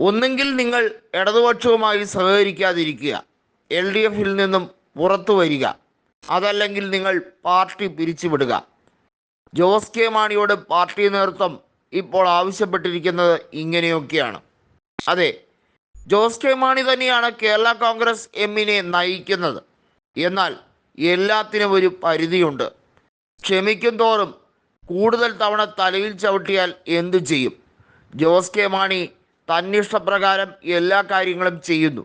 ഒന്നെങ്കിൽ നിങ്ങൾ ഇടതുപക്ഷവുമായി സഹകരിക്കാതിരിക്കുക, LDFിൽ നിന്നും പുറത്തു വരിക, അതല്ലെങ്കിൽ നിങ്ങൾ പാർട്ടി പിരിച്ചുവിടുക. ജോസ് കെ മാണിയോട് പാർട്ടി നേതൃത്വം ഇപ്പോൾ ആവശ്യപ്പെട്ടിരിക്കുന്നത് ഇങ്ങനെയൊക്കെയാണ്. അതെ, ജോസ് കെ മാണി തന്നെയാണ് കേരള കോൺഗ്രസ് എമ്മിനെ നയിക്കുന്നത്. എന്നാൽ എല്ലാത്തിനും ഒരു പരിധിയുണ്ട്. ക്ഷമിക്കും തോറും കൂടുതൽ തവണ തലയിൽ ചവിട്ടിയാൽ എന്തു ചെയ്യും? ജോസ് കെ മാണി തന്നിഷ്ടപ്രകാരം എല്ലാ കാര്യങ്ങളും ചെയ്യുന്നു.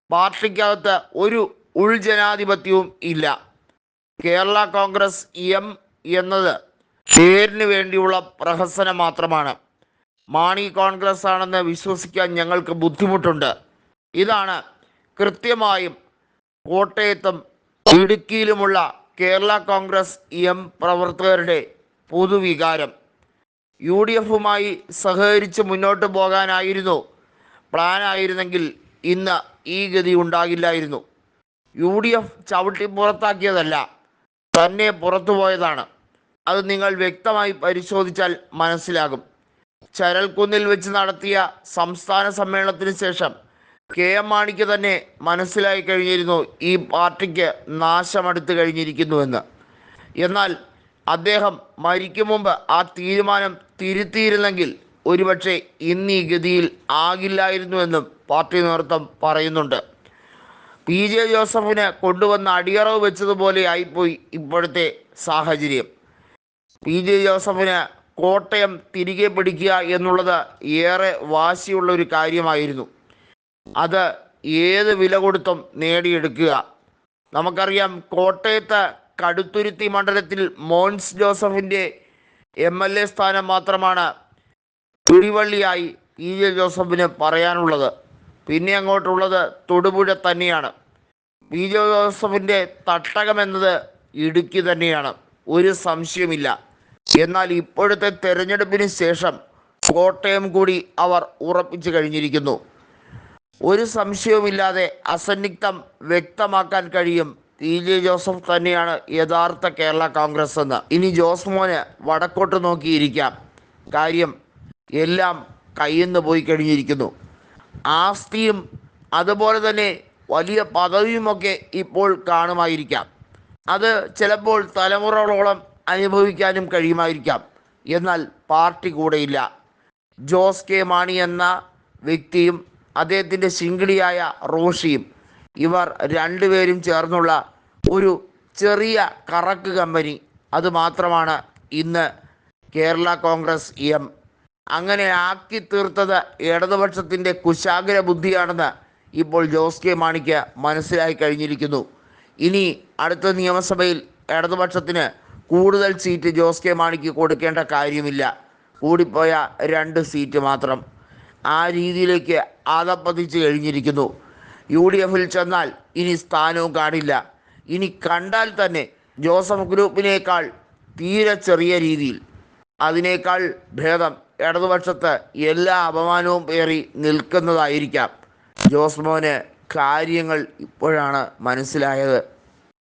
പാർട്ടിക്കകത്ത് ഒരു ഉൾജനാധിപത്യവും ഇല്ല. കേരള കോൺഗ്രസ് എം എന്നത് പേരിന് വേണ്ടിയുള്ള പ്രഹസനം മാത്രമാണ്. മാണി കോൺഗ്രസ് ആണെന്ന് വിശ്വസിക്കാൻ ഞങ്ങൾക്ക് ബുദ്ധിമുട്ടുണ്ട്. ഇതാണ് കൃത്യമായും കോട്ടയത്തും ഇടുക്കിയിലുമുള്ള കേരള കോൺഗ്രസ് എം പ്രവർത്തകരുടെ പൊതുവികാരം. UDFുമായി സഹകരിച്ച് മുന്നോട്ട് പോകാനായിരുന്നു പ്ലാനായിരുന്നെങ്കിൽ ഇന്ന് ഈ ഗതി ഉണ്ടാകില്ലായിരുന്നു. UDF ചവിട്ടി പുറത്താക്കിയതല്ല, തന്നെ പുറത്തുപോയതാണ്. അത് നിങ്ങൾ വ്യക്തമായി പരിശോധിച്ചാൽ മനസ്സിലാകും. ചരൽക്കുന്നിൽ വെച്ച് നടത്തിയ സംസ്ഥാന സമ്മേളനത്തിന് ശേഷം KM മാണിക്ക് തന്നെ മനസ്സിലായി കഴിഞ്ഞിരുന്നു ഈ പാർട്ടിക്ക് നാശമടുത്തു കഴിഞ്ഞിരിക്കുന്നുവെന്ന്. എന്നാൽ അദ്ദേഹം മരിക്കും മുമ്പ് ആ തീരുമാനം തിരുത്തിയിരുന്നെങ്കിൽ ഒരുപക്ഷെ ഇന്ന് ഈ ഗതിയിൽ ആകില്ലായിരുന്നുവെന്നും പാർട്ടി നേതൃത്വം പറയുന്നുണ്ട്. PJ ജോസഫിന് കൊണ്ടുവന്ന അടിയറവ് വെച്ചതുപോലെ ആയിപ്പോയി ഇപ്പോഴത്തെ സാഹചര്യം. PJ ജോസഫിന് കോട്ടയം തിരികെ പിടിക്കുക എന്നുള്ളത് ഏറെ വാശിയുള്ള ഒരു കാര്യമായിരുന്നു. അത് ഏത് വില കൊടുത്തും നേടിയെടുക്കുക. നമുക്കറിയാം, കോട്ടയത്ത് കടുത്തുരുത്തി മണ്ഡലത്തിൽ മോൻസ് ജോസഫിൻ്റെ MLA സ്ഥാനം മാത്രമാണ് പിടിവള്ളിയായി PJ ജോസഫിന് പറയാനുള്ളത്. പിന്നെ അങ്ങോട്ടുള്ളത് തൊടുപുഴ തന്നെയാണ്. PJ ജോസഫിൻ്റെ തട്ടകമെന്നത് ഇടുക്കി തന്നെയാണ്, ഒരു സംശയമില്ല. എന്നാൽ ഇപ്പോഴത്തെ തെരഞ്ഞെടുപ്പിന് ശേഷം കോട്ടയം കൂടി അവർ ഉറപ്പിച്ചു കഴിഞ്ഞിരിക്കുന്നു. ഒരു സംശയവുമില്ലാതെ അസന്നിഗ്ധം വ്യക്തമാക്കാൻ കഴിയും PJ ജോസഫ് തന്നെയാണ് യഥാർത്ഥ കേരള കോൺഗ്രസ് എന്ന്. ഇനി ജോസ് മോന് വടക്കോട്ട് നോക്കിയിരിക്കാം. കാര്യം എല്ലാം കയ്യിൽ നിന്ന് പോയി കഴിഞ്ഞിരിക്കുന്നു. ആസ്തിയും അതുപോലെ തന്നെ വലിയ പദവിയുമൊക്കെ ഇപ്പോൾ കാണുമായിരിക്കാം. അത് ചിലപ്പോൾ തലമുറകളോളം അനുഭവിക്കാനും കഴിയുമായിരിക്കാം. എന്നാൽ പാർട്ടി കൂടെയില്ല. ജോസ് കെ മാണി എന്ന വ്യക്തിയും അദ്ദേഹത്തിൻ്റെ ശിങ്കിടിയായ റോഷിയും, ഇവർ രണ്ടുപേരും ചേർന്നുള്ള ഒരു ചെറിയ കറക്ക് കമ്പനി, അതുമാത്രമാണ് ഇന്ന് കേരള കോൺഗ്രസ് എം. അങ്ങനെ ആക്കി തീർത്തത് ഇടതുപക്ഷത്തിൻ്റെ കുശാഗ്ര ബുദ്ധിയാണെന്ന് ഇപ്പോൾ ജോസ് കെ മാണിക്ക് മനസ്സിലായി കഴിഞ്ഞിരിക്കുന്നു. ഇനി അടുത്ത നിയമസഭയിൽ ഇടതുപക്ഷത്തിന് കൂടുതൽ സീറ്റ് ജോസ് കെ മാണിക്ക് കൊടുക്കേണ്ട കാര്യമില്ല. കൂടിപ്പോയ 2 സീറ്റ് മാത്രം. ആ രീതിയിലേക്ക് ആദപ്പതിച്ച് കഴിഞ്ഞിരിക്കുന്നു. UDFിൽ ചെന്നാൽ ഇനി സ്ഥാനവും കാണില്ല. ഇനി കണ്ടാൽ തന്നെ ജോസഫ് ഗ്രൂപ്പിനേക്കാൾ തീരെ ചെറിയ രീതിയിൽ, അതിനേക്കാൾ ഭേദം ഇടതുപക്ഷത്ത് എല്ലാ അപമാനവും പേറി നിൽക്കുന്നതായിരിക്കാം. ജോസ് മോന് കാര്യങ്ങൾ ഇപ്പോഴാണ് മനസ്സിലായത്.